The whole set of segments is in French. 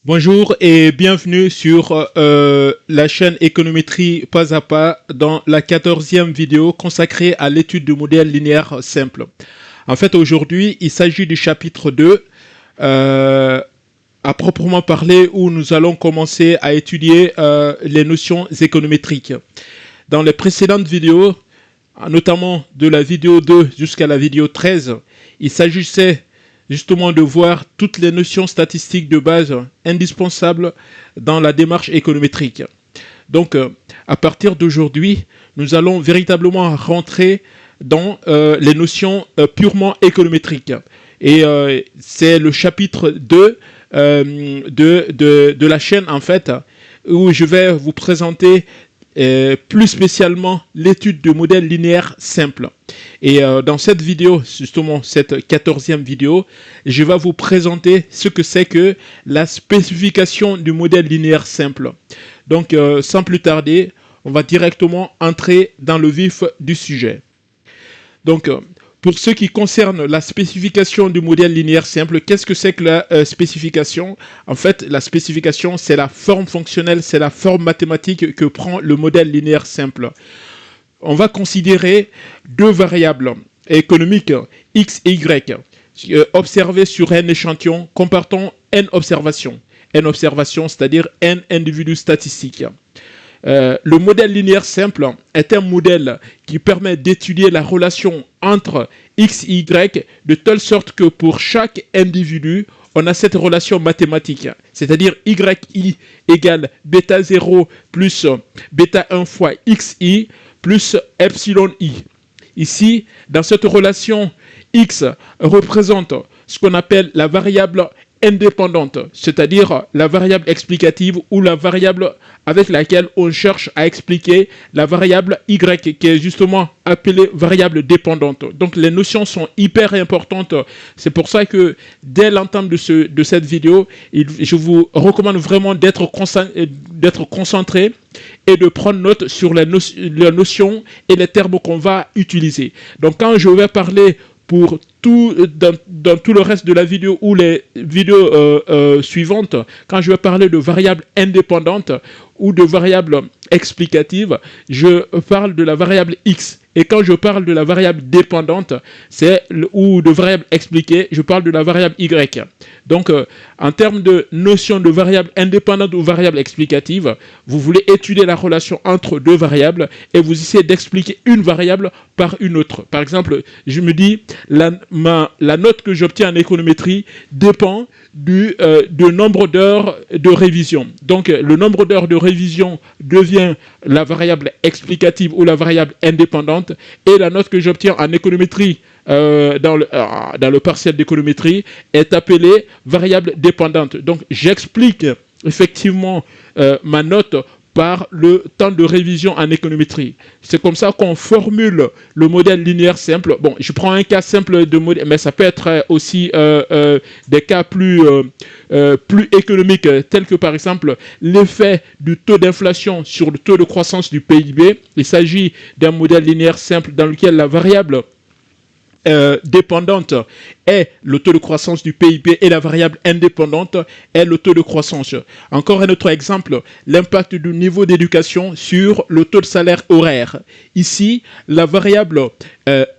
Bonjour et bienvenue sur la chaîne Économétrie pas à pas dans la 14e vidéo consacrée à l'étude du modèle linéaire simple. En fait, aujourd'hui, il s'agit du chapitre 2 à proprement parler où nous allons commencer à étudier les notions économétriques. Dans les précédentes vidéos, notamment de la vidéo 2 jusqu'à la vidéo 13, il s'agissait justement de voir toutes les notions statistiques de base indispensables dans la démarche économétrique. Donc, à partir d'aujourd'hui, nous allons véritablement rentrer dans les notions purement économétriques. Et c'est le chapitre 2 de la chaîne, en fait, où je vais vous présenter plus spécialement l'étude de modèles linéaires simples. Et dans cette vidéo, justement cette 14e vidéo, je vais vous présenter ce que c'est que la spécification du modèle linéaire simple. Donc sans plus tarder, on va directement entrer dans le vif du sujet. Donc pour ce qui concerne la spécification du modèle linéaire simple, qu'est-ce que c'est que la spécification? En fait, la spécification, c'est la forme fonctionnelle, c'est la forme mathématique que prend le modèle linéaire simple. On va considérer deux variables économiques, x et y, observées sur n échantillons comportant n observations. N observations, c'est-à-dire n individus statistiques. Le modèle linéaire simple est un modèle qui permet d'étudier la relation entre x et y de telle sorte que pour chaque individu, on a cette relation mathématique, c'est-à-dire yi égale bêta 0 plus bêta 1 fois xi plus epsilon i. Ici, dans cette relation, x représente ce qu'on appelle la variable indépendante, c'est-à-dire la variable explicative ou la variable avec laquelle on cherche à expliquer la variable y qui est justement appelée variable dépendante. Donc les notions sont hyper importantes. C'est pour ça que dès l'entame de cette vidéo, je vous recommande vraiment d'être concentré et de prendre note sur les notions et les termes qu'on va utiliser. Donc quand je vais parler pour dans tout le reste de la vidéo ou les vidéos suivantes, quand je vais parler de variables indépendantes ou de variables explicatives, je parle de la variable x. Et quand je parle de la variable dépendante, ou de variable expliquée, je parle de la variable y. Donc, en termes de notion de variable indépendante ou variable explicative, vous voulez étudier la relation entre deux variables et vous essayez d'expliquer une variable par une autre. Par exemple, je me dis, la note que j'obtiens en économétrie dépend du nombre d'heures de révision. Donc, le nombre d'heures de révision devient la variable explicative ou la variable indépendante et la note que j'obtiens en économétrie dans le partiel d'économétrie est appelée variable dépendante. Donc, j'explique effectivement ma note par le temps de révision en économétrie. C'est comme ça qu'on formule le modèle linéaire simple. Bon, je prends un cas simple de modèle, mais ça peut être aussi des cas plus économiques, tels que par exemple l'effet du taux d'inflation sur le taux de croissance du PIB. Il s'agit d'un modèle linéaire simple dans lequel la variable dépendante est le taux de croissance du PIB et la variable indépendante est le taux de croissance. Encore un autre exemple, l'impact du niveau d'éducation sur le taux de salaire horaire. Ici, la variable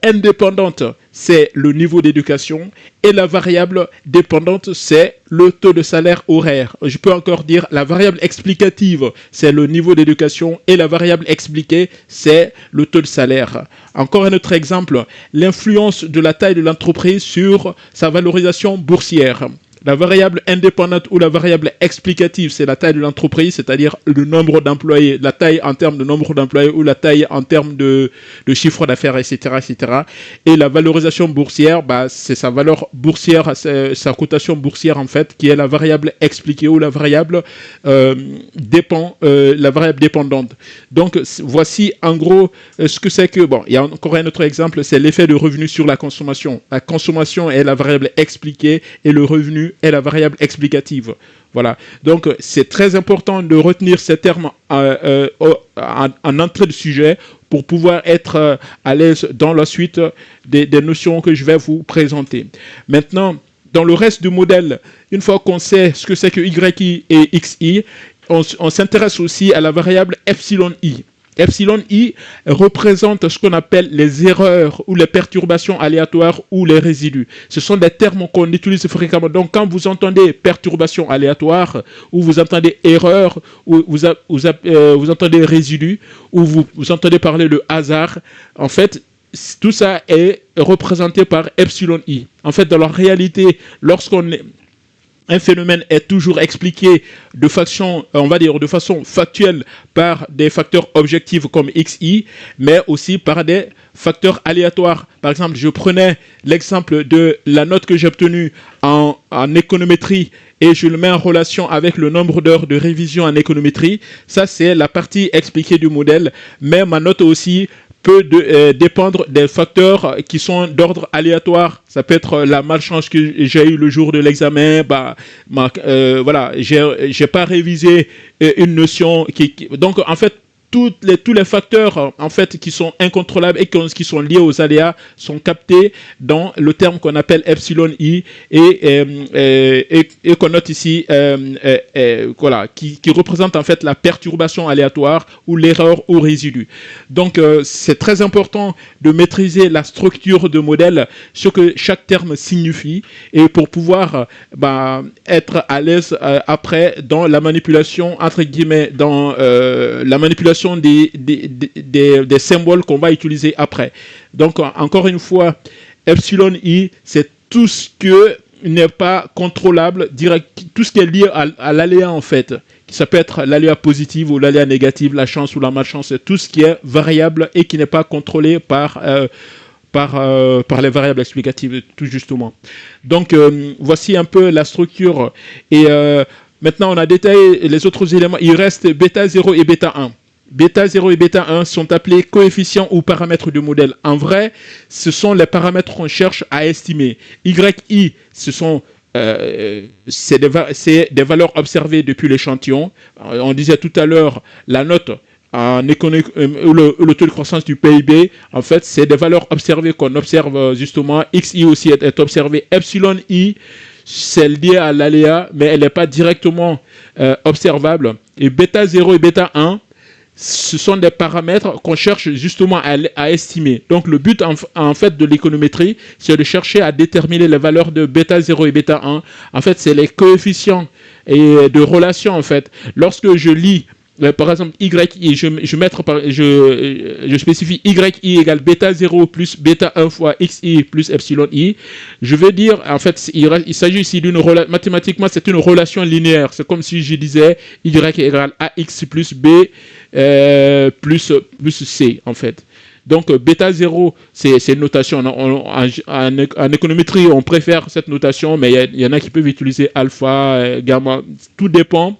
indépendante, c'est le niveau d'éducation et la variable dépendante, c'est le taux de salaire horaire. Je peux encore dire la variable explicative, c'est le niveau d'éducation et la variable expliquée, c'est le taux de salaire. Encore un autre exemple, l'influence de la taille de l'entreprise sur sa valorisation boursière. La variable indépendante ou la variable explicative, c'est la taille de l'entreprise, c'est-à-dire le nombre d'employés, la taille en termes de nombre d'employés ou la taille en termes de chiffre d'affaires, etc., etc. Et la valorisation boursière, c'est sa valeur boursière, sa cotation boursière en fait, qui est la variable expliquée ou la variable la variable dépendante. Donc voici en gros ce que c'est que, bon, il y a encore un autre exemple, c'est l'effet de revenu sur la consommation. La consommation est la variable expliquée et le revenu est la variable explicative. Voilà. Donc, c'est très important de retenir ces termes en entrée de sujet pour pouvoir être à l'aise dans la suite des notions que je vais vous présenter. Maintenant, dans le reste du modèle, une fois qu'on sait ce que c'est que yi et xi, on s'intéresse aussi à la variable epsilon i. Epsilon i représente ce qu'on appelle les erreurs ou les perturbations aléatoires ou les résidus. Ce sont des termes qu'on utilise fréquemment. Donc, quand vous entendez perturbation aléatoire, ou vous entendez erreur, ou vous entendez résidu, ou vous entendez parler de hasard, en fait, tout ça est représenté par epsilon i. En fait, dans la réalité, un phénomène est toujours expliqué de façon, on va dire, de façon factuelle par des facteurs objectifs comme xi, mais aussi par des facteurs aléatoires. Par exemple, je prenais l'exemple de la note que j'ai obtenue en économétrie et je le mets en relation avec le nombre d'heures de révision en économétrie. Ça, c'est la partie expliquée du modèle, mais ma note aussi peut dépendre des facteurs qui sont d'ordre aléatoire. Ça peut être la malchance que j'ai eu le jour de l'examen. Voilà, j'ai pas révisé une notion donc en fait tous les facteurs en fait qui sont incontrôlables et qui sont liés aux aléas sont captés dans le terme qu'on appelle epsilon i et qu'on note ici voilà, qui représente en fait la perturbation aléatoire ou l'erreur ou résidu. Donc c'est très important de maîtriser la structure de modèle, ce que chaque terme signifie, et pour pouvoir être à l'aise après dans la manipulation, entre guillemets, dans la manipulation des symboles qu'on va utiliser après. Donc, encore une fois, epsilon i, c'est tout ce que n'est pas contrôlable, tout ce qui est lié à l'aléa en fait. Ça peut être l'aléa positive ou l'aléa négative, la chance ou la malchance, c'est tout ce qui est variable et qui n'est pas contrôlé par les variables explicatives, tout justement. Donc, voici un peu la structure. Et maintenant, on a détaillé les autres éléments. Il reste bêta 0 et bêta 1. Bêta 0 et bêta 1 sont appelés coefficients ou paramètres du modèle. En vrai, ce sont les paramètres qu'on cherche à estimer. YI, c'est des valeurs observées depuis l'échantillon. On disait tout à l'heure, la note en économie, le taux de croissance du PIB, en fait, c'est des valeurs observées qu'on observe justement. XI aussi est observé. Epsilon I, c'est lié à l'aléa, mais elle n'est pas directement observable. Et bêta 0 et bêta 1, ce sont des paramètres qu'on cherche justement à estimer. Donc, le but en fait de l'économétrie, c'est de chercher à déterminer les valeurs de bêta 0 et bêta 1. En fait, c'est les coefficients et de relation, en fait. Lorsque je lis, par exemple, YI, je spécifie YI égale bêta 0 plus bêta 1 fois XI plus epsilon I. Je vais dire, en fait, il s'agit ici mathématiquement, c'est une relation linéaire. C'est comme si je disais Y égale AX plus B plus C, en fait. Donc, bêta 0, c'est une notation. En économétrie, on préfère cette notation, mais il y en a qui peuvent utiliser alpha, gamma. Tout dépend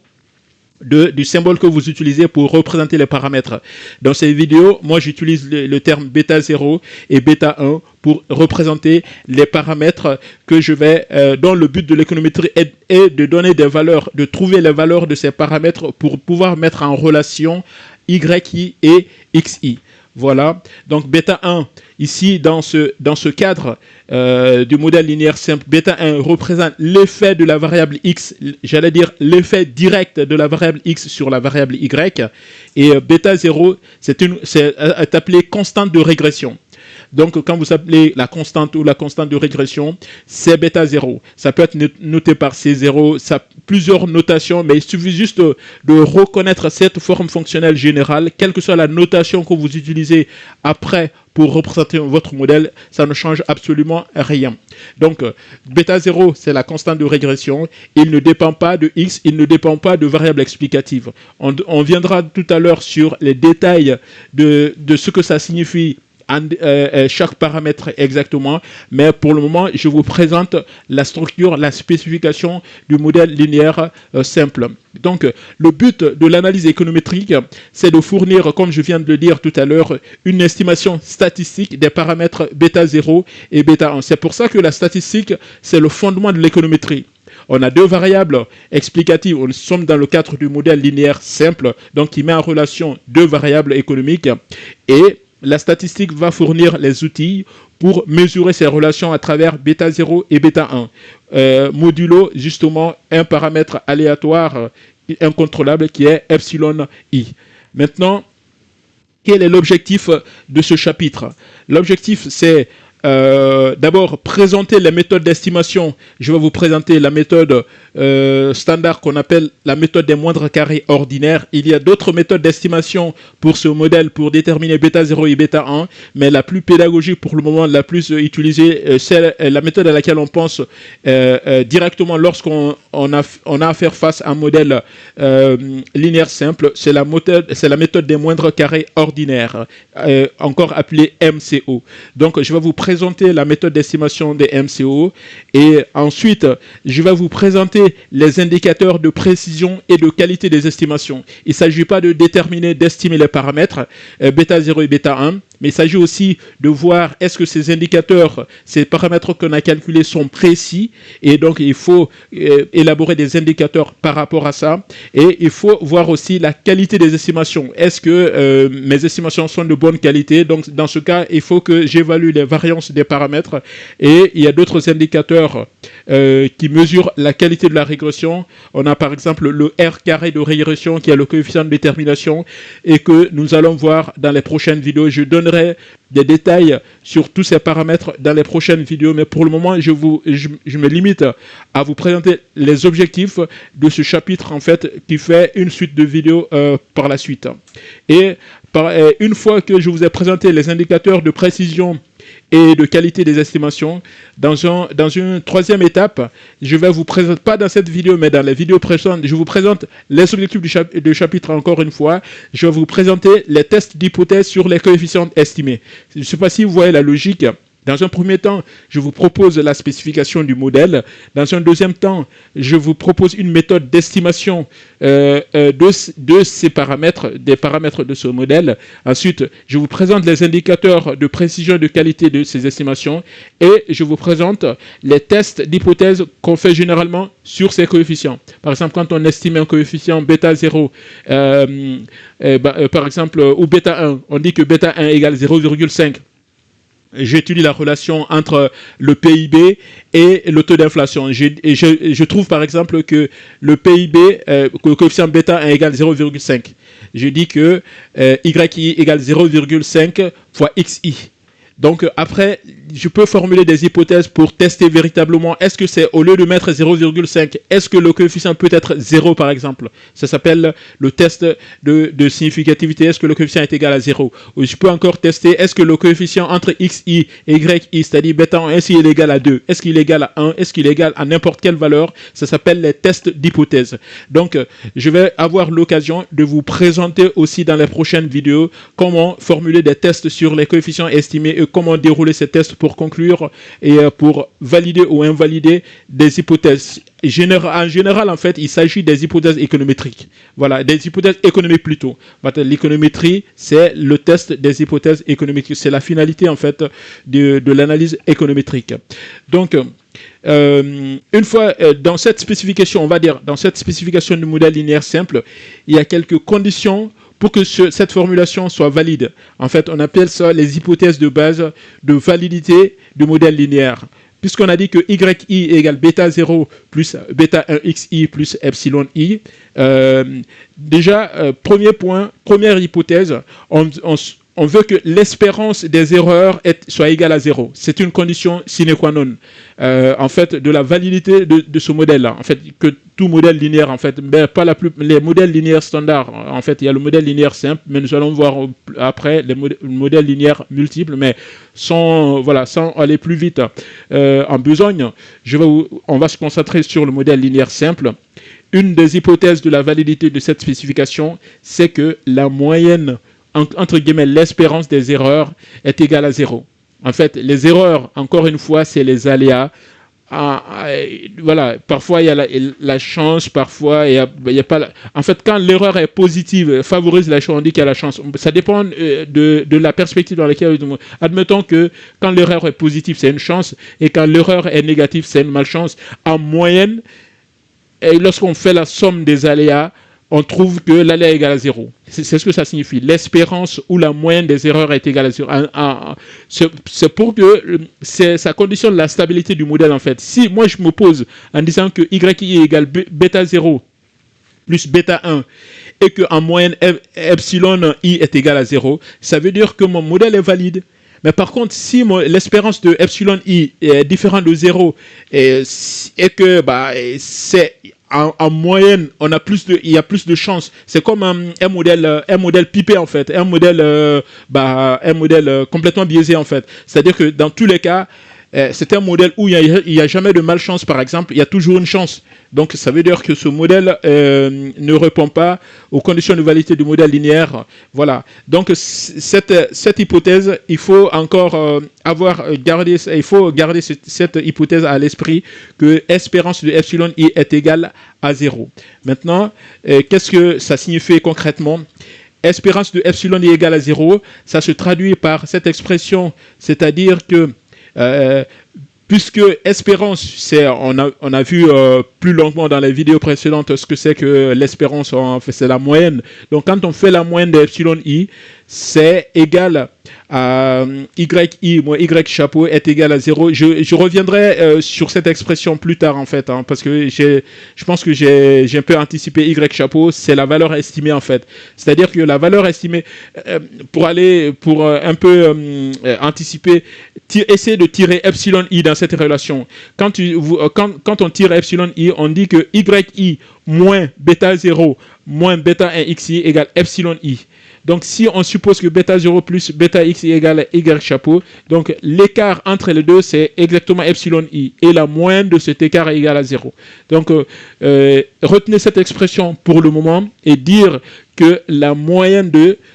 du symbole que vous utilisez pour représenter les paramètres. Dans ces vidéos, moi j'utilise le terme bêta 0 et bêta 1 pour représenter les paramètres que je vais, dont le but de l'économétrie est de donner des valeurs, de trouver les valeurs de ces paramètres pour pouvoir mettre en relation YI et XI. Voilà, donc bêta 1, ici dans ce cadre du modèle linéaire simple, bêta 1 représente l'effet de la variable x, j'allais dire l'effet direct de la variable x sur la variable y, et bêta 0, c'est appelé constante de régression. Donc, quand vous appelez la constante ou la constante de régression, c'est bêta 0. Ça peut être noté par C0, ça a plusieurs notations, mais il suffit juste de reconnaître cette forme fonctionnelle générale, quelle que soit la notation que vous utilisez après pour représenter votre modèle, ça ne change absolument rien. Donc, bêta 0, c'est la constante de régression. Il ne dépend pas de x, il ne dépend pas de variables explicatives. On viendra tout à l'heure sur les détails de ce que ça signifie chaque paramètre exactement, mais pour le moment, je vous présente la structure, la spécification du modèle linéaire simple. Donc, le but de l'analyse économétrique, c'est de fournir, comme je viens de le dire tout à l'heure, une estimation statistique des paramètres bêta 0 et bêta 1. C'est pour ça que la statistique, c'est le fondement de l'économétrie. On a deux variables explicatives. Nous sommes dans le cadre du modèle linéaire simple, donc qui met en relation deux variables économiques. Et la statistique va fournir les outils pour mesurer ces relations à travers bêta 0 et bêta 1, modulo justement un paramètre aléatoire incontrôlable qui est epsilon i. Maintenant, quel est l'objectif de ce chapitre? L'objectif, c'est d'abord présenter les méthodes d'estimation. Je vais vous présenter la méthode standard qu'on appelle la méthode des moindres carrés ordinaires. Il y a d'autres méthodes d'estimation pour ce modèle pour déterminer bêta 0 et bêta 1, mais la plus pédagogique pour le moment, la plus utilisée, c'est la méthode à laquelle on pense directement lorsqu'on a à faire face à un modèle linéaire simple. C'est la méthode des moindres carrés ordinaires, encore appelée MCO. Donc, je vais vous présenter la méthode d'estimation des MCO et ensuite, je vais vous présenter les indicateurs de précision et de qualité des estimations. Il ne s'agit pas de déterminer, d'estimer les paramètres bêta 0 et bêta 1, mais il s'agit aussi de voir est-ce que ces indicateurs, ces paramètres qu'on a calculés sont précis et donc il faut élaborer des indicateurs par rapport à ça et il faut voir aussi la qualité des estimations. Est-ce que mes estimations sont de bonne qualité? Donc dans ce cas, il faut que j'évalue les variances des paramètres et il y a d'autres indicateurs qui mesurent la qualité de la régression. On a par exemple le R carré de régression qui est le coefficient de détermination et que nous allons voir dans les prochaines vidéos. Je donnerai des détails sur tous ces paramètres dans les prochaines vidéos, mais pour le moment, je me limite à vous présenter les objectifs de ce chapitre, en fait, qui fait une suite de vidéos par la suite. Et une fois que je vous ai présenté les indicateurs de précision et de qualité des estimations, dans une troisième étape, je vais vous présenter, pas dans cette vidéo, mais dans les vidéos précédentes, je vous présente les objectifs du chapitre encore une fois. Je vais vous présenter les tests d'hypothèse sur les coefficients estimés. Je ne sais pas si vous voyez la logique. Dans un premier temps, je vous propose la spécification du modèle. Dans un deuxième temps, je vous propose une méthode d'estimation de ces paramètres, des paramètres de ce modèle. Ensuite, je vous présente les indicateurs de précision et de qualité de ces estimations et je vous présente les tests d'hypothèse qu'on fait généralement sur ces coefficients. Par exemple, quand on estime un coefficient bêta 0, par exemple, ou bêta 1, on dit que bêta 1 égale 0,5. J'étudie la relation entre le PIB et le taux d'inflation. Je trouve par exemple que le PIB, que le coefficient bêta 1 égale 0,5. Je dis que YI égale 0,5 fois XI. Donc après, je peux formuler des hypothèses pour tester véritablement est-ce que c'est au lieu de mettre 0,5, est-ce que le coefficient peut être 0 par exemple. Ça s'appelle le test de significativité, est-ce que le coefficient est égal à 0. Ou je peux encore tester est-ce que le coefficient entre XI et YI, c'est-à-dire bêta 1, est-ce qu'il est égal à 2, est-ce qu'il est égal à 1, est-ce qu'il est égal à n'importe quelle valeur. Ça s'appelle les tests d'hypothèse. Donc je vais avoir l'occasion de vous présenter aussi dans les prochaines vidéos comment formuler des tests sur les coefficients estimés et comment dérouler ces tests pour conclure et pour valider ou invalider des hypothèses. En général, en fait, il s'agit des hypothèses économétriques. Voilà, des hypothèses économiques plutôt. L'économétrie, c'est le test des hypothèses économiques. C'est la finalité, en fait, de l'analyse économétrique. Donc, une fois dans cette spécification, on va dire, dans cette spécification du modèle linéaire simple, il y a quelques conditions pour que cette formulation soit valide. En fait, on appelle ça les hypothèses de base de validité du modèle linéaire. Puisqu'on a dit que YI égale bêta 0 plus bêta 1 XI plus epsilon I, déjà, premier point, première hypothèse, on veut que l'espérance des erreurs soit égale à 0. C'est une condition sine qua non, en fait, de la validité de ce modèle-là. En fait, que tout modèle linéaire, en fait, mais pas les modèles linéaires standards. En fait, il y a le modèle linéaire simple, mais nous allons voir après les modèles linéaires multiples, mais sans aller plus vite en besogne. On va se concentrer sur le modèle linéaire simple. Une des hypothèses de la validité de cette spécification, c'est que la moyenne entre guillemets, l'espérance des erreurs est égale à 0. En fait, les erreurs, encore une fois, c'est les aléas. Voilà, parfois il y a la chance, parfois il y a pas. En fait, quand l'erreur est positive, favorise la chance, on dit qu'il y a la chance. Ça dépend de la perspective dans laquelle. Admettons que quand l'erreur est positive, c'est une chance, et quand l'erreur est négative, c'est une malchance. En moyenne, et lorsqu'on fait la somme des aléas, on trouve que l'aléa est égal à 0. C'est ce que ça signifie. L'espérance ou la moyenne des erreurs est égale à 0. C'est pour que ça conditionne la stabilité du modèle, en fait. Si moi je me pose en disant que YI égale bêta 0 plus bêta 1 et qu'en moyenne epsilon I est égal à 0, ça veut dire que mon modèle est valide. Mais par contre, si l'espérance de epsilon I est différente de 0 et que c'est en moyenne, il y a plus de chances. C'est comme un modèle pipé, en fait, un modèle complètement biaisé, en fait. C'est-à-dire que dans tous les cas, c'est un modèle où il n'y a jamais de malchance, par exemple, il y a toujours une chance. Donc ça veut dire que ce modèle ne répond pas aux conditions de validité du modèle linéaire. Voilà. Donc cette hypothèse, il faut encore garder cette hypothèse à l'esprit, que espérance de epsilon I est égale à 0. Maintenant, qu'est-ce que ça signifie concrètement ? Espérance de epsilon I égale à 0, ça se traduit par cette expression, c'est-à-dire que puisque espérance, on a vu plus longuement dans les vidéos précédentes ce que c'est que l'espérance, en fait, c'est la moyenne. Donc quand on fait la moyenne de epsilon I, c'est égal à YI moins Y chapeau est égal à 0. Je reviendrai sur cette expression plus tard, en fait, parce que je pense que j'ai un peu anticipé. Y chapeau, c'est la valeur estimée, en fait. C'est-à-dire que la valeur estimée, pour un peu anticiper, essayer de tirer epsilon I dans cette relation. Quand on tire epsilon I, on dit que YI moins bêta 0 moins bêta 1 XI égale epsilon I. Donc, si on suppose que bêta 0 plus bêta x égale à Y chapeau, donc l'écart entre les deux, c'est exactement epsilon I. Et la moyenne de cet écart est égale à 0. Donc, retenez cette expression pour le moment et dire que la moyenne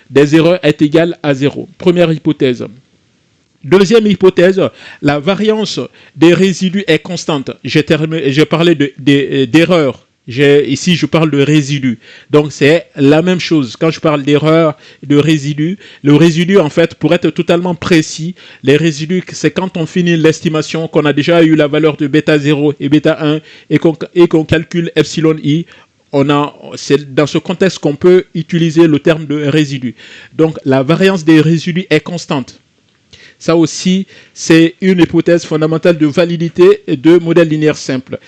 des erreurs est égale à 0. Première hypothèse. Deuxième hypothèse, la variance des résidus est constante. J'ai parlé d'erreurs. Ici, je parle de résidus. Donc, c'est la même chose. Quand je parle d'erreur, de résidus, le résidu, en fait, pour être totalement précis, les résidus, c'est quand on finit l'estimation, qu'on a déjà eu la valeur de bêta 0 et bêta 1 et qu'on calcule epsilon I. C'est dans ce contexte qu'on peut utiliser le terme de résidu. Donc, la variance des résidus est constante. Ça aussi, c'est une hypothèse fondamentale de validité de modèle linéaire simple.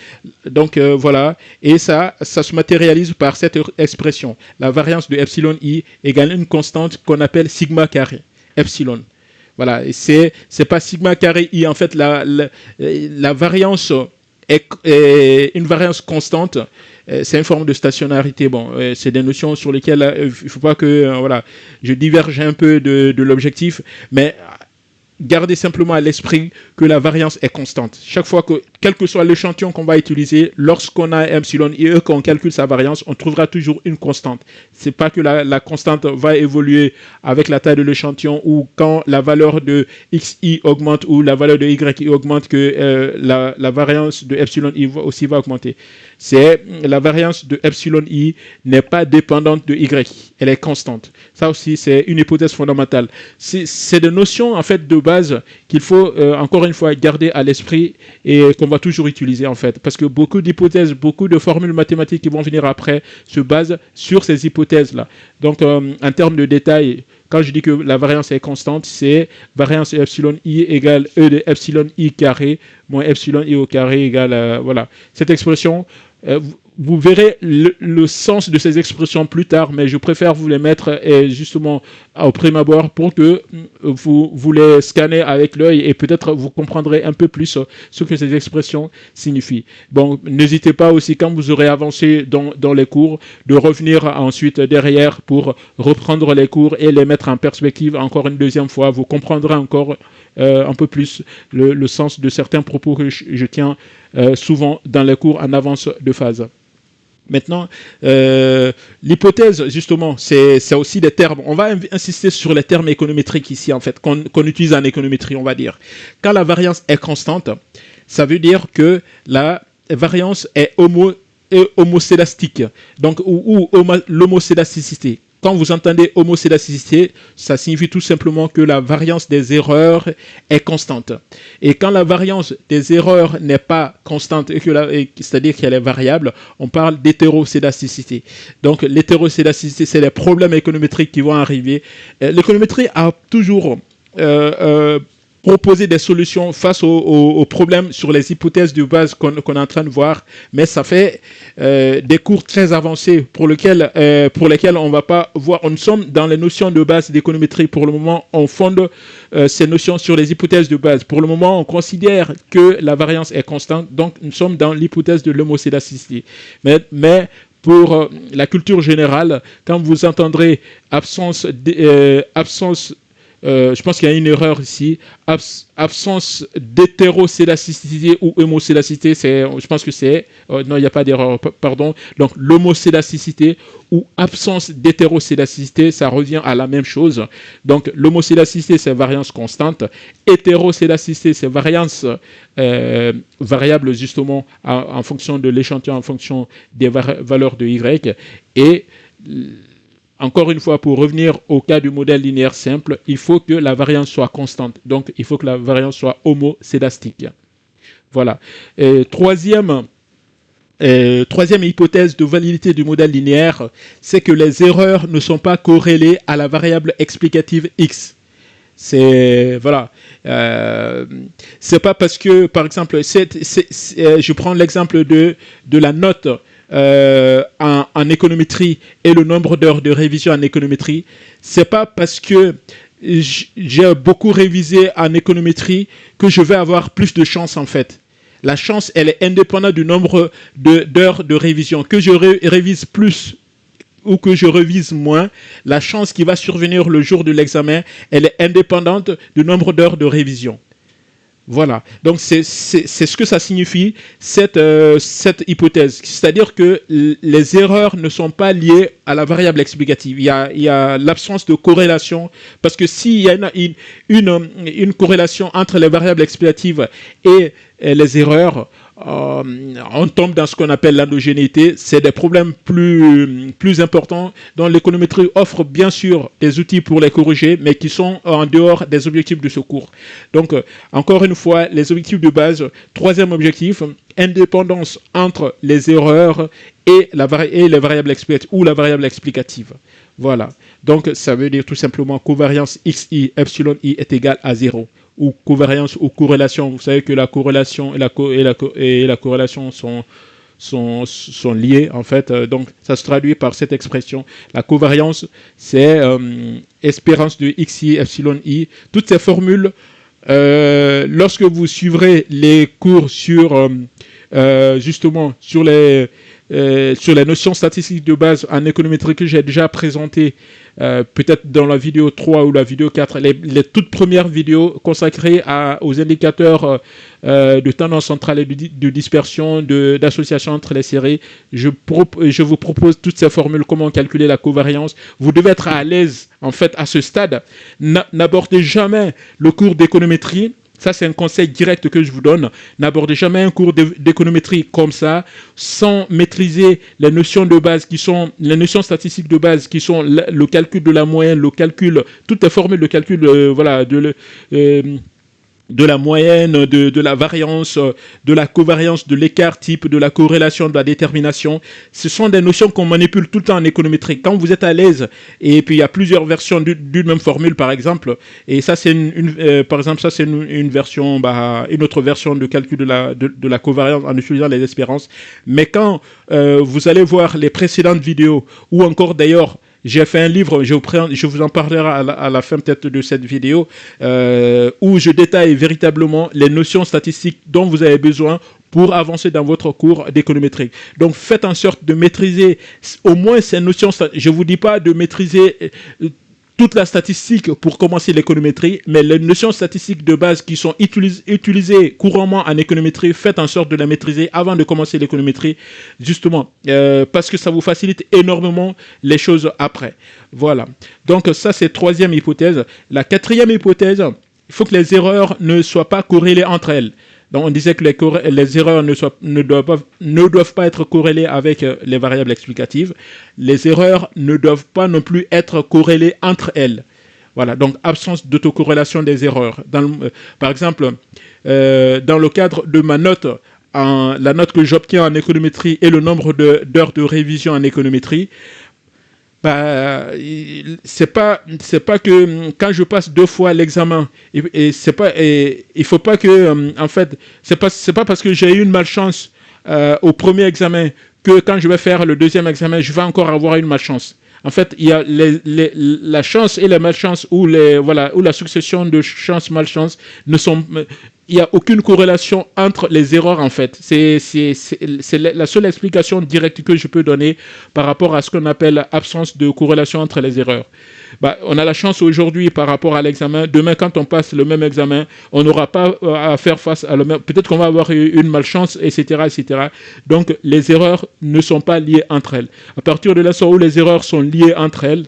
Donc voilà, et ça se matérialise par cette expression. La variance de epsilon I égale une constante qu'on appelle sigma carré, epsilon. Voilà, et c'est pas sigma carré I, en fait, la variance est une variance constante. C'est une forme de stationnarité. Bon, c'est des notions sur lesquelles il ne faut pas que je diverge un peu de l'objectif, mais gardez simplement à l'esprit que la variance est constante. Chaque fois que, quel que soit l'échantillon qu'on va utiliser, lorsqu'on a epsilon et qu'on calcule sa variance, on trouvera toujours une constante. C'est pas que la constante va évoluer avec la taille de l'échantillon ou quand la valeur de xi augmente ou la valeur de yi augmente que la variance de epsilon i aussi va augmenter. La variance de epsilon i n'est pas dépendante de y, elle est constante. Ça aussi, c'est une hypothèse fondamentale. C'est des notions en fait de base qu'il faut encore une fois garder à l'esprit et qu'on va toujours utiliser en fait, parce que beaucoup d'hypothèses, beaucoup de formules mathématiques qui vont venir après se basent sur ces hypothèses-là. Donc, en termes de détails, quand je dis que la variance est constante, c'est variance epsilon i égale E de epsilon i carré moins epsilon i au carré égale, voilà. Cette expression, vous verrez le sens de ces expressions plus tard, mais je préfère vous les mettre justement au prime abord pour que vous les scannez avec l'œil et peut-être vous comprendrez un peu plus ce que ces expressions signifient. Bon, n'hésitez pas aussi quand vous aurez avancé dans les cours de revenir ensuite derrière pour reprendre les cours et les mettre en perspective encore une deuxième fois. Vous comprendrez encore un peu plus le sens de certains propos que je tiens souvent dans les cours en avance de phase. Maintenant, l'hypothèse, justement, c'est aussi des termes. On va insister sur les termes économétriques ici, en fait, qu'on utilise en économétrie, on va dire. Quand la variance est constante, ça veut dire que la variance est homocédastique, donc ou l'homocédasticité. quand vous entendez homocédasticité, ça signifie tout simplement que la variance des erreurs est constante. Et quand la variance des erreurs n'est pas constante, c'est-à-dire qu'elle est variable, on parle d'hétérocédasticité. Donc l'hétérocédasticité, c'est les problèmes économétriques qui vont arriver. L'économétrie a toujours proposer des solutions face aux problèmes sur les hypothèses de base qu'on est en train de voir, mais ça fait des cours très avancés pour lesquels on va pas voir. Nous sommes dans les notions de base d'économétrie. Pour le moment, on fonde ces notions sur les hypothèses de base. Pour le moment, on considère que la variance est constante, donc nous sommes dans l'hypothèse de l'homocédasticité. Mais pour la culture générale, quand vous entendrez absence je pense qu'il y a une erreur ici. Absence d'hétérocédasticité ou homocédasticité, je pense que c'est... non, il n'y a pas d'erreur, pardon. Donc, l'homocédasticité ou absence d'hétérocédasticité, ça revient à la même chose. Donc, l'homocédasticité, c'est variance constante. Hétérocédasticité, c'est variance variable, justement, en fonction de l'échantillon, en fonction des valeurs de Y. Et... encore une fois, pour revenir au cas du modèle linéaire simple, il faut que la variance soit constante. Donc, il faut que la variance soit homocédastique. Voilà. Troisième hypothèse de validité du modèle linéaire, c'est que les erreurs ne sont pas corrélées à la variable explicative X. Voilà. C'est pas parce que, par exemple, je prends l'exemple de la note en économétrie et le nombre d'heures de révision en économétrie. C'est pas parce que j'ai beaucoup révisé en économétrie que je vais avoir plus de chance, en fait. La chance, elle est indépendante du nombre d'heures de révision. Que je révise plus ou que je révise moins, la chance qui va survenir le jour de l'examen, elle est indépendante du nombre d'heures de révision. Voilà. Donc, c'est ce que ça signifie, cette hypothèse. C'est-à-dire que les erreurs ne sont pas liées à la variable explicative. Il y a l'absence de corrélation, parce que s'il y a une corrélation entre les variables explicatives et les erreurs, on tombe dans ce qu'on appelle l'endogénéité. C'est des problèmes plus importants dont l'économétrie offre bien sûr des outils pour les corriger, mais qui sont en dehors des objectifs de ce cours. Donc, encore une fois, les objectifs de base. Troisième objectif, indépendance entre les erreurs et les variables explicatives ou la variable explicative. Voilà. Donc, ça veut dire tout simplement covariance xi, epsilon i est égal à 0. Ou covariance ou corrélation. Vous savez que la corrélation et la corrélation sont liées, en fait. Donc, ça se traduit par cette expression. La covariance, c'est espérance de xi, epsilon i. Toutes ces formules, lorsque vous suivrez les cours justement sur les notions statistiques de base en économétrie que j'ai déjà présentées, peut-être dans la vidéo 3 ou la vidéo 4, les toutes premières vidéos consacrées aux indicateurs de tendance centrale et de dispersion, d'association entre les séries. Je vous propose toutes ces formules, comment calculer la covariance. Vous devez être à l'aise, en fait, à ce stade. N'abordez jamais le cours d'économétrie. Ça, c'est un conseil direct que je vous donne. N'abordez jamais un cours d'économétrie comme ça, sans maîtriser les notions de base les notions statistiques de base qui sont le calcul de la moyenne, toutes les formules de calcul, de la moyenne, de la variance, de la covariance, de l'écart type, de la corrélation, de la détermination. Ce sont des notions qu'on manipule tout le temps en économétrie. Quand vous êtes à l'aise, et puis il y a plusieurs versions d'une même formule, par exemple, et ça c'est une version, une autre version de calcul de la covariance en utilisant les espérances. Mais quand vous allez voir les précédentes vidéos, ou encore d'ailleurs, j'ai fait un livre, je vous en parlerai à la fin peut-être de cette vidéo, où je détaille véritablement les notions statistiques dont vous avez besoin pour avancer dans votre cours d'économétrie. Donc faites en sorte de maîtriser au moins ces notions. Je ne vous dis pas de maîtriser toute la statistique pour commencer l'économétrie, mais les notions statistiques de base qui sont utilisées couramment en économétrie, faites en sorte de la maîtriser avant de commencer l'économétrie, justement, parce que ça vous facilite énormément les choses après. Voilà. Donc ça, c'est troisième hypothèse. La quatrième hypothèse, il faut que les erreurs ne soient pas corrélées entre elles. Donc on disait que les erreurs ne doivent pas être corrélées avec les variables explicatives. Les erreurs ne doivent pas non plus être corrélées entre elles. Voilà, donc absence d'autocorrélation des erreurs. Par exemple, dans le cadre de ma note, la note que j'obtiens en économétrie et le nombre d'heures de révision en économétrie, bah, c'est pas que quand je passe 2 fois l'examen il faut pas que en fait c'est pas parce que j'ai eu une malchance au premier examen que quand je vais faire le deuxième examen je vais encore avoir une malchance. En fait, il y a la chance et la malchance ou la succession de chance malchance il n'y a aucune corrélation entre les erreurs en fait. C'est la seule explication directe que je peux donner par rapport à ce qu'on appelle absence de corrélation entre les erreurs. Bah, on a la chance aujourd'hui par rapport à l'examen. Demain, quand on passe le même examen, on n'aura pas à faire face à le même. Peut-être qu'on va avoir une malchance, etc., etc. Donc, les erreurs ne sont pas liées entre elles. À partir de l'instant où les erreurs sont liées entre elles,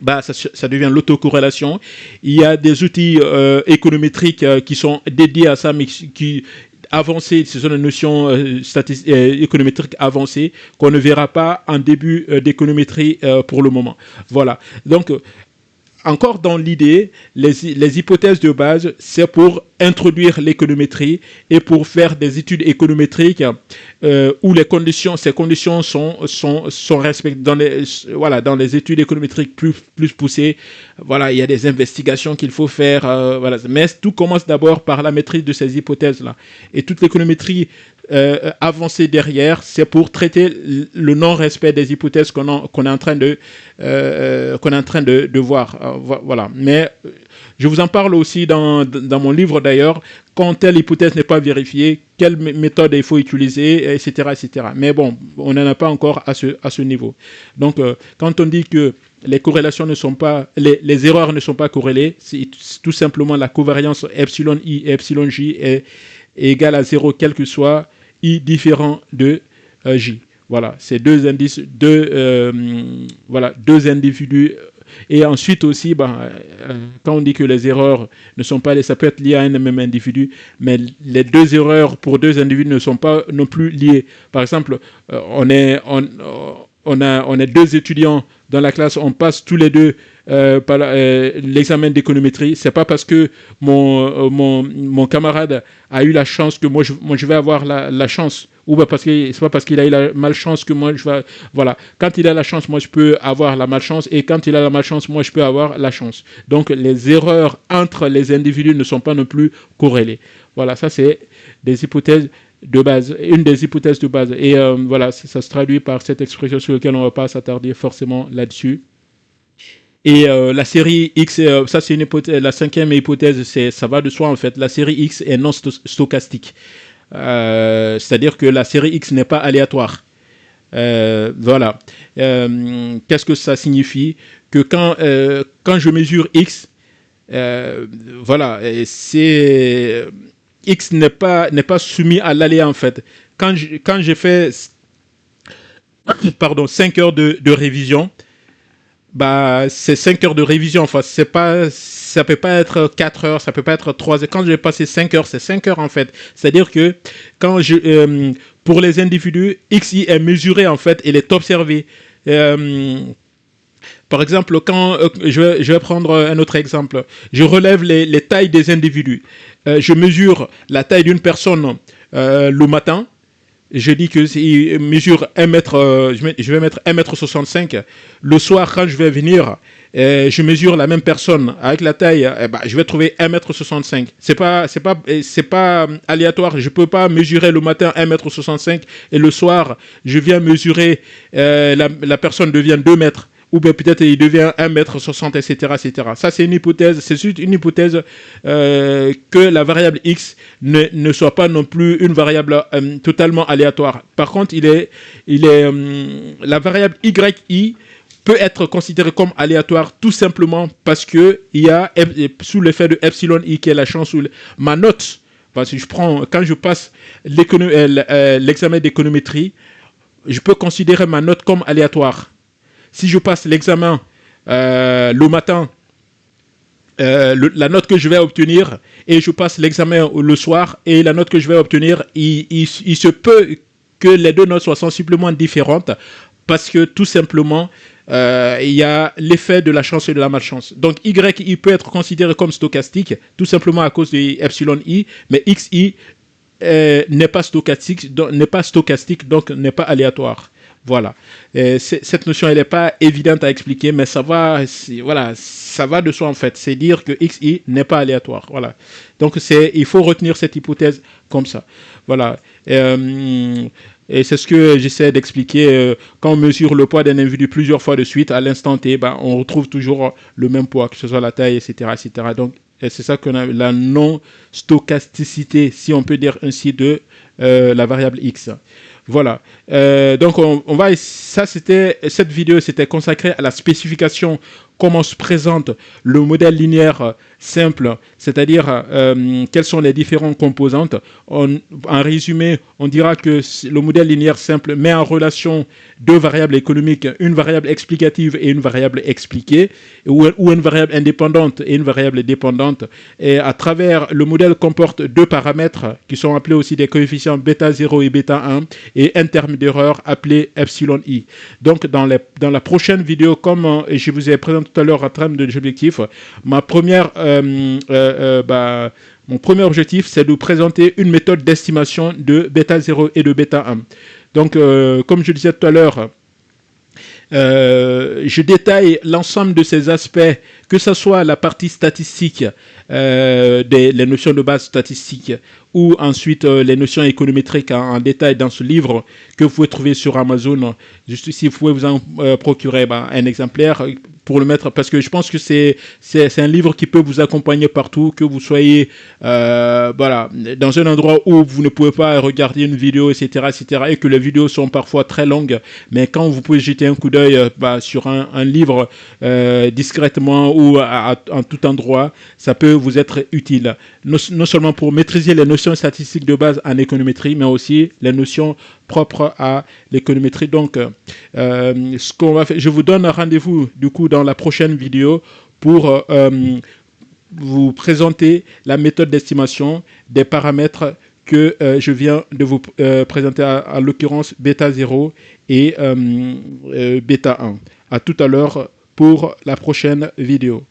bah, ça devient l'autocorrélation. Il y a des outils économétriques qui sont dédiés à ça, mais qui avancés, ce sont des notions économétriques avancées qu'on ne verra pas en début d'économétrie pour le moment. Voilà. Donc, encore dans l'idée, les hypothèses de base, c'est pour introduire l'économétrie et pour faire des études économétriques où ces conditions sont respectées dans les études économétriques plus poussées. Voilà, il y a des investigations qu'il faut faire. Voilà. Mais tout commence d'abord par la maîtrise de ces hypothèses-là. Et toute l'économétrie avancée derrière, c'est pour traiter le non-respect des hypothèses qu'on est en train de voir. Voilà. Mais je vous en parle aussi dans mon livre d'ailleurs. Quand telle hypothèse n'est pas vérifiée, quelle méthode il faut utiliser, etc., etc. Mais bon, on n'en a pas encore à ce niveau. Donc, quand on dit que les corrélations ne sont pas, les erreurs ne sont pas corrélées, c'est tout simplement la covariance epsilon i et epsilon j est égale à 0, quel que soit i différent de j. Voilà, c'est deux individus. Et ensuite aussi, quand on dit que les erreurs ne sont pas, ça peut être lié à un même individu, mais les deux erreurs pour deux individus ne sont pas non plus liées. Par exemple, on est deux étudiants dans la classe, on passe tous les deux par l'examen d'économétrie. C'est pas parce que mon camarade a eu la chance que moi je vais avoir la chance, ou c'est pas parce qu'il a eu la malchance que moi je vais. Voilà. Quand il a la chance, moi je peux avoir la malchance, et quand il a la malchance, moi je peux avoir la chance. Donc les erreurs entre les individus ne sont pas non plus corrélées. Voilà, ça c'est des hypothèses de base, une des hypothèses de base. Et voilà, ça se traduit par cette expression sur laquelle on ne va pas s'attarder forcément là-dessus. Et la série X, ça c'est une hypothèse, la cinquième hypothèse, ça va de soi en fait. La série X est non stochastique. C'est-à-dire que la série X n'est pas aléatoire. Voilà. Qu'est-ce que ça signifie? Que quand je mesure X, voilà, c'est... X n'est pas soumis à l'aléa en fait. Quand j'ai fait 5 heures de révision, c'est 5 heures de révision. Enfin, ça peut pas être 4 heures, ça peut pas être 3 heures. Quand j'ai passé 5 heures, c'est 5 heures en fait. C'est-à-dire que pour les individus, XI est mesuré en fait, il est observé. Par exemple, quand je vais prendre un autre exemple, je relève les tailles des individus. Je mesure la taille d'une personne le matin. Je dis que il mesure 1 mètre, je vais mettre 1,65 m. Le soir, quand je vais venir, je mesure la même personne avec la taille, je vais trouver 1,65 m. C'est pas aléatoire. Je peux pas mesurer le matin 1,65 m et le soir, je viens mesurer, la personne devient 2 mètres. Ou bien peut-être il devient 1,60 m, etc., etc. Ça, c'est une hypothèse. C'est juste une hypothèse que la variable x ne soit pas non plus une variable totalement aléatoire. Par contre, la variable yi peut être considérée comme aléatoire tout simplement parce que il y a sous l'effet de epsilon i qui est la chance ou ma note. Parce que quand je passe l'examen d'économétrie, je peux considérer ma note comme aléatoire. Si je passe l'examen le matin, la note que je vais obtenir et je passe l'examen le soir et la note que je vais obtenir, il se peut que les deux notes soient sensiblement différentes parce que tout simplement il y a l'effet de la chance et de la malchance. Donc YI peut être considéré comme stochastique tout simplement à cause de epsilon I, mais XI n'est pas stochastique, donc n'est pas aléatoire. Voilà. Cette notion, elle n'est pas évidente à expliquer, mais ça va, voilà, ça va de soi en fait. C'est dire que XI n'est pas aléatoire. Voilà. Donc il faut retenir cette hypothèse comme ça. Voilà. Et c'est ce que j'essaie d'expliquer. Quand on mesure le poids d'un individu plusieurs fois de suite, à l'instant T, on retrouve toujours le même poids, que ce soit la taille, etc., etc. Donc c'est ça qu'on a la non-stochasticité, si on peut dire ainsi, de la variable X. Voilà. Donc cette vidéo c'était consacré à la spécification, comment se présente le modèle linéaire simple, c'est-à-dire quelles sont les différentes composantes. En résumé, on dira que le modèle linéaire simple met en relation deux variables économiques, une variable explicative et une variable expliquée, ou une variable indépendante et une variable dépendante. Et à travers le modèle comporte deux paramètres qui sont appelés aussi des coefficients bêta 0 et bêta 1 et un terme d'erreur appelé epsilon i. Donc dans la prochaine vidéo, comme je vous ai présenté tout à l'heure en termes d'objectifs, mon premier objectif, c'est de présenter une méthode d'estimation de bêta 0 et de bêta 1. Donc, comme je disais tout à l'heure, je détaille l'ensemble de ces aspects, que ce soit la partie statistique, les notions de base statistiques, ou ensuite les notions économétriques en détail dans ce livre que vous pouvez trouver sur Amazon. Juste ici, vous pouvez vous en procurer un exemplaire pour le mettre, parce que je pense que c'est un livre qui peut vous accompagner partout, que vous soyez voilà, dans un endroit où vous ne pouvez pas regarder une vidéo, etc., etc., et que les vidéos sont parfois très longues, mais quand vous pouvez jeter un coup d'œil sur un livre discrètement ou en tout endroit, ça peut vous être utile, non seulement pour maîtriser les notions statistiques de base en économétrie, mais aussi les notions propres à l'économétrie. Donc, ce qu'on va faire, je vous donne rendez-vous du coup dans la prochaine vidéo pour vous présenter la méthode d'estimation des paramètres que je viens de vous présenter, en l'occurrence bêta 0 et bêta 1. À tout à l'heure pour la prochaine vidéo.